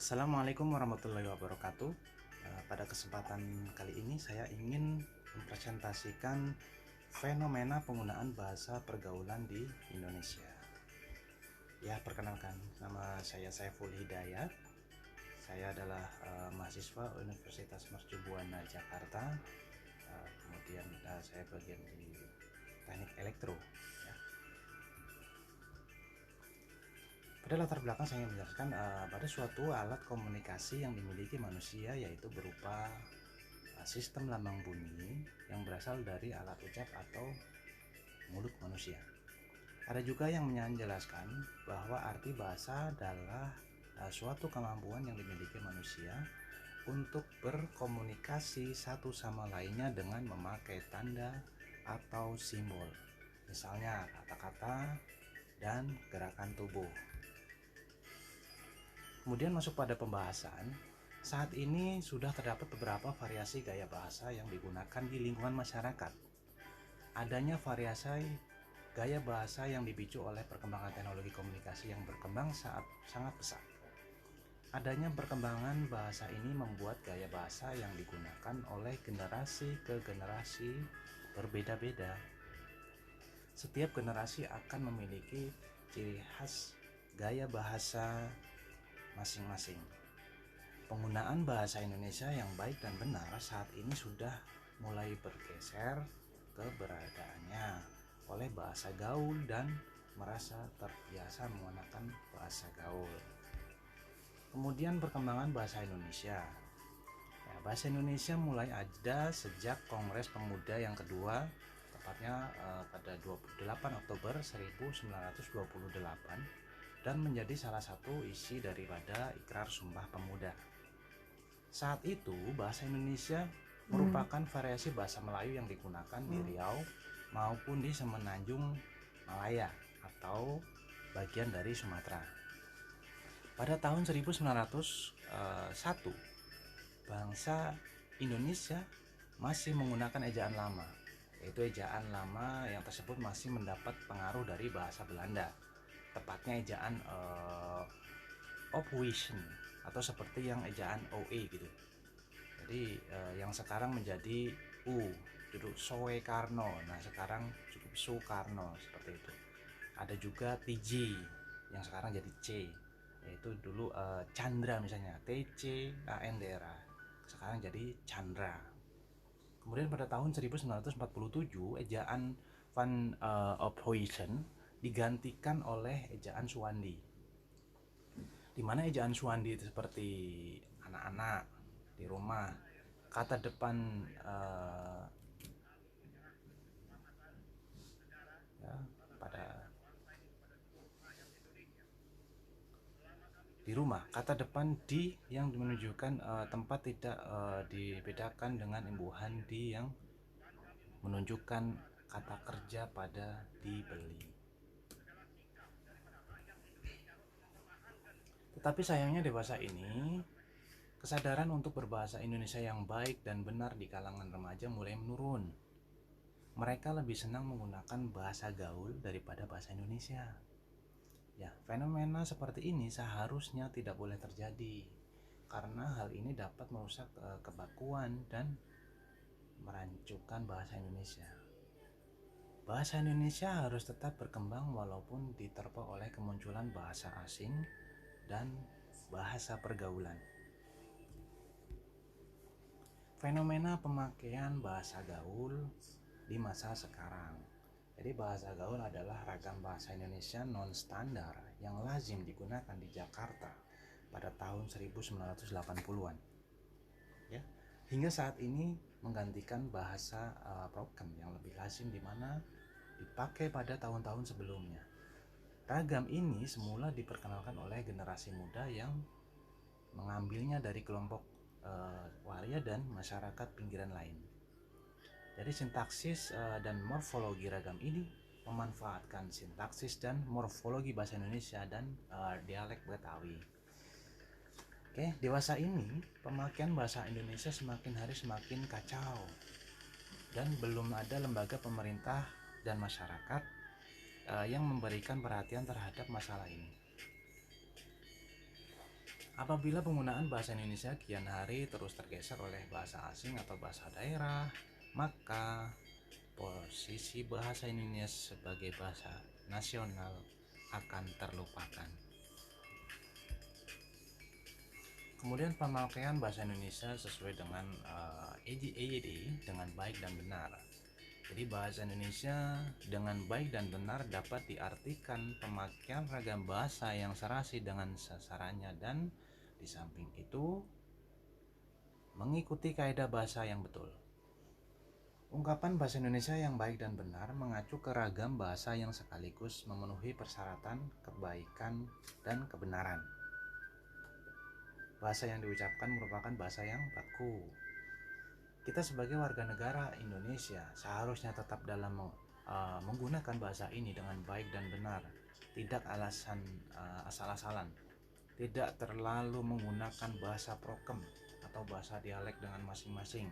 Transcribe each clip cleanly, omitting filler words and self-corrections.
Assalamualaikum warahmatullahi wabarakatuh. Pada kesempatan kali ini saya ingin mempresentasikan fenomena penggunaan bahasa pergaulan di Indonesia. Ya, perkenalkan, nama saya Saiful Hidayat. Saya adalah mahasiswa Universitas Mercu Buana Jakarta. Kemudian saya bagian di teknik elektro. Ya. Pada latar belakang saya ingin menjelaskan pada suatu alat komunikasi yang dimiliki manusia, yaitu berupa sistem lambang bunyi yang berasal dari alat ucap atau mulut manusia. Ada juga yang menjelaskan bahwa arti bahasa adalah suatu kemampuan yang dimiliki manusia untuk berkomunikasi satu sama lainnya dengan memakai tanda atau simbol, misalnya kata-kata dan gerakan tubuh. Kemudian masuk pada pembahasan. Saat ini sudah terdapat beberapa variasi gaya bahasa yang digunakan di lingkungan masyarakat. Adanya variasi gaya bahasa yang dipicu oleh perkembangan teknologi komunikasi yang berkembang sangat pesat. Adanya perkembangan bahasa ini membuat gaya bahasa yang digunakan oleh generasi ke generasi berbeda-beda. Setiap generasi akan memiliki ciri khas gaya bahasa masing-masing. Penggunaan bahasa Indonesia yang baik dan benar saat ini sudah mulai bergeser keberadaannya oleh bahasa gaul dan merasa terbiasa menggunakan bahasa gaul. Kemudian perkembangan bahasa Indonesia. Bahasa Indonesia mulai ada sejak Kongres Pemuda yang kedua, tepatnya pada 28 Oktober 1928, dan menjadi salah satu isi daripada Ikrar Sumpah Pemuda. Saat itu bahasa Indonesia merupakan variasi bahasa Melayu yang digunakan di Riau maupun di Semenanjung Malaya atau bagian dari Sumatera. Pada tahun 1901, bangsa Indonesia masih menggunakan ejaan lama, yaitu ejaan lama yang tersebut masih mendapat pengaruh dari bahasa Belanda, tepatnya ejaan Ophuizen atau seperti yang ejaan OE gitu. Jadi yang sekarang menjadi U, duduk Soekarno, nah sekarang cukup Soekarno, seperti itu. Ada juga TJ yang sekarang jadi C, yaitu dulu Chandra, misalnya TC Andera, sekarang jadi Chandra. Kemudian pada tahun 1947 ejaan Van Ophuizen digantikan oleh ejaan Suwandi, di mana ejaan Suwandi itu seperti anak-anak di rumah, kata depan ya, pada di rumah, kata depan di yang menunjukkan tempat tidak dibedakan dengan imbuhan di yang menunjukkan kata kerja pada dibeli. Tetapi sayangnya dewasa ini, kesadaran untuk berbahasa Indonesia yang baik dan benar di kalangan remaja mulai menurun. Mereka lebih senang menggunakan bahasa gaul daripada bahasa Indonesia. Ya, fenomena seperti ini seharusnya tidak boleh terjadi, karena hal ini dapat merusak kebakuan dan merancukan bahasa Indonesia. Bahasa Indonesia harus tetap berkembang walaupun diterpa oleh kemunculan bahasa asing dan bahasa pergaulan. Fenomena pemakaian bahasa gaul di masa sekarang. Jadi bahasa gaul adalah ragam bahasa Indonesia non-standar yang lazim digunakan di Jakarta pada tahun 1980-an. Ya, hingga saat ini menggantikan bahasa prokem yang lebih lazim di mana dipakai pada tahun-tahun sebelumnya. Ragam ini semula diperkenalkan oleh generasi muda yang mengambilnya dari kelompok waria dan masyarakat pinggiran lain. Jadi sintaksis dan morfologi ragam ini memanfaatkan sintaksis dan morfologi bahasa Indonesia dan dialek Betawi. Oke, dewasa ini pemakaian bahasa Indonesia semakin hari semakin kacau dan belum ada lembaga pemerintah dan masyarakat yang memberikan perhatian terhadap masalah ini. Apabila penggunaan bahasa Indonesia kian hari terus tergeser oleh bahasa asing atau bahasa daerah, maka posisi bahasa Indonesia sebagai bahasa nasional akan terlupakan. Kemudian pemakaian bahasa Indonesia sesuai dengan EYD dengan baik dan benar. Jadi bahasa Indonesia dengan baik dan benar dapat diartikan pemakaian ragam bahasa yang serasi dengan sasarannya, dan di samping itu mengikuti kaidah bahasa yang betul. Ungkapan bahasa Indonesia yang baik dan benar mengacu ke ragam bahasa yang sekaligus memenuhi persyaratan kebaikan dan kebenaran. Bahasa yang diucapkan merupakan bahasa yang baku. Kita sebagai warga negara Indonesia seharusnya tetap dalam menggunakan bahasa ini dengan baik dan benar, tidak asal-asalan, tidak terlalu menggunakan bahasa prokem atau bahasa dialek dengan masing-masing,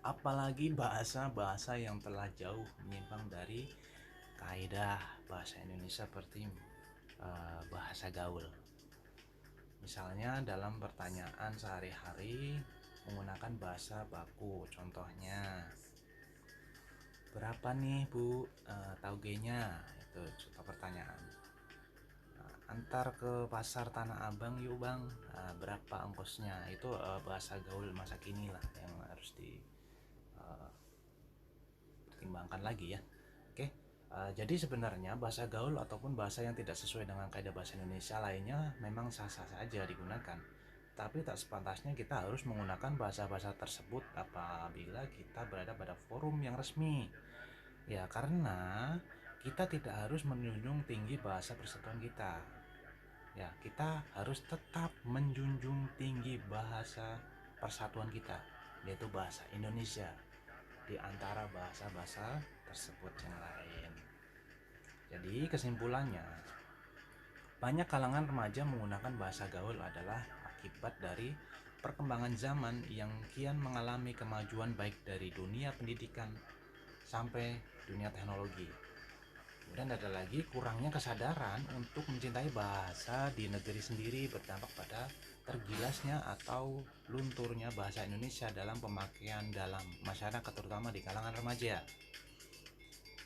apalagi bahasa-bahasa yang telah jauh menyimpang dari kaidah bahasa Indonesia seperti bahasa gaul. Misalnya dalam pertanyaan sehari-hari menggunakan bahasa baku, contohnya berapa nih bu tauge-nya, itu contoh pertanyaan. Antar ke pasar Tanah Abang yuk bang, berapa ongkosnya, itu bahasa gaul masa kini lah yang harus dipertimbangkan lagi ya. Oke. Jadi sebenarnya bahasa gaul ataupun bahasa yang tidak sesuai dengan kaidah bahasa Indonesia lainnya memang sah-sah saja digunakan, tapi tak sepantasnya kita harus menggunakan bahasa-bahasa tersebut apabila kita berada pada forum yang resmi. Ya, karena kita tidak harus menjunjung tinggi bahasa persatuan kita. Ya, kita harus tetap menjunjung tinggi bahasa persatuan kita, yaitu bahasa Indonesia, di antara bahasa-bahasa tersebut yang lain. Jadi kesimpulannya, banyak kalangan remaja menggunakan bahasa gaul adalah akibat dari perkembangan zaman yang kian mengalami kemajuan baik dari dunia pendidikan sampai dunia teknologi. Kemudian ada lagi kurangnya kesadaran untuk mencintai bahasa di negeri sendiri berdampak pada tergilasnya atau lunturnya bahasa Indonesia dalam pemakaian dalam masyarakat, terutama di kalangan remaja.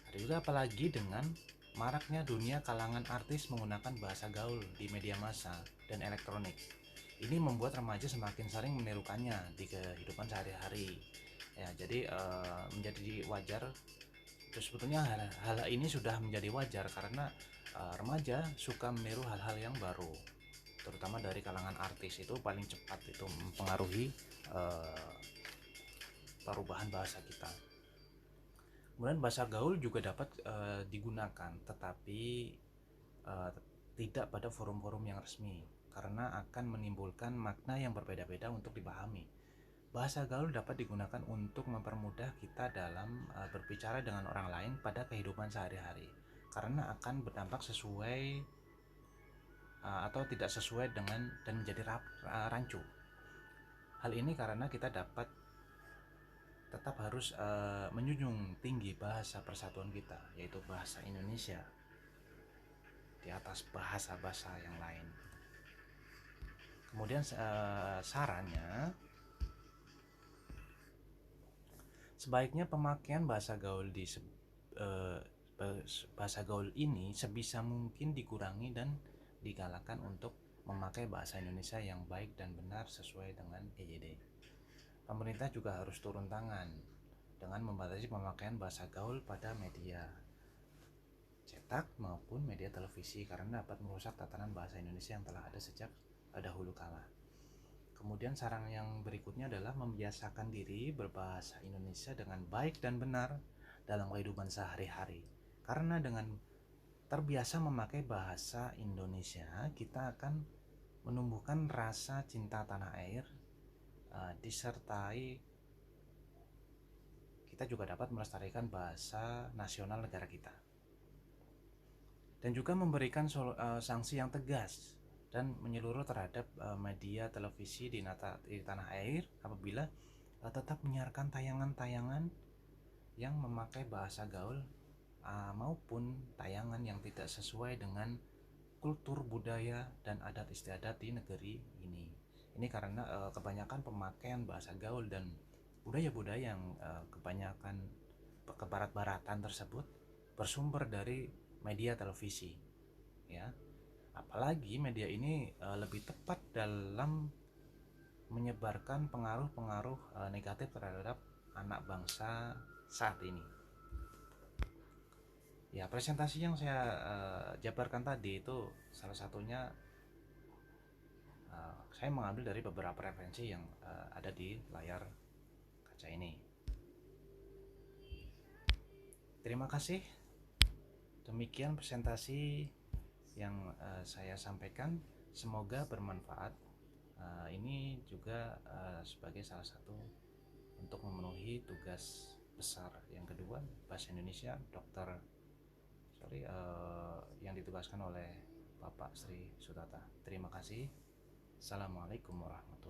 Ada juga apalagi dengan maraknya dunia kalangan artis menggunakan bahasa gaul di media massa dan elektronik. Ini membuat remaja semakin sering menirukannya di kehidupan sehari-hari. Ya, jadi menjadi wajar. Terus sebetulnya hal ini sudah menjadi wajar karena remaja suka meniru hal-hal yang baru, terutama dari kalangan artis. Itu paling cepat itu mempengaruhi perubahan bahasa kita. Kemudian bahasa gaul juga dapat digunakan, tetapi tidak pada forum-forum yang resmi, karena akan menimbulkan makna yang berbeda-beda untuk dipahami. Bahasa gaul dapat digunakan untuk mempermudah kita dalam berbicara dengan orang lain pada kehidupan sehari-hari, karena akan berdampak sesuai atau tidak sesuai dengan dan menjadi rancu. Hal ini karena kita tetap harus menjunjung tinggi bahasa persatuan kita, yaitu bahasa Indonesia, di atas bahasa-bahasa yang lain. Kemudian sarannya, sebaiknya pemakaian bahasa gaul bahasa gaul ini sebisa mungkin dikurangi dan digalakkan untuk memakai bahasa Indonesia yang baik dan benar sesuai dengan EYD. Pemerintah juga harus turun tangan dengan membatasi pemakaian bahasa gaul pada media cetak maupun media televisi, karena dapat merusak tatanan bahasa Indonesia yang telah ada sejak dahulu kala. Kemudian saran yang berikutnya adalah membiasakan diri berbahasa Indonesia dengan baik dan benar dalam kehidupan sehari-hari. Karena dengan terbiasa memakai bahasa Indonesia, kita akan menumbuhkan rasa cinta tanah air, disertai kita juga dapat melestarikan bahasa nasional negara kita, dan juga memberikan sanksi yang tegas dan menyeluruh terhadap media televisi di tanah air apabila tetap menyiarkan tayangan-tayangan yang memakai bahasa gaul maupun tayangan yang tidak sesuai dengan kultur, budaya, dan adat istiadat di negeri ini. Ini karena kebanyakan pemakaian bahasa gaul dan budaya-budaya yang kebanyakan kebarat-baratan tersebut bersumber dari media televisi, ya. Apalagi media ini lebih tepat dalam menyebarkan pengaruh-pengaruh negatif terhadap anak bangsa saat ini. Ya, presentasi yang saya jabarkan tadi itu salah satunya saya mengambil dari beberapa referensi yang ada di layar kaca ini. Terima kasih. Demikian presentasi yang saya sampaikan. Semoga bermanfaat. Ini juga sebagai salah satu untuk memenuhi tugas besar yang kedua bahasa Indonesia yang ditugaskan oleh Bapak Sri Sutata. Terima kasih. Assalamualaikum warahmatullahi wabarakatuh.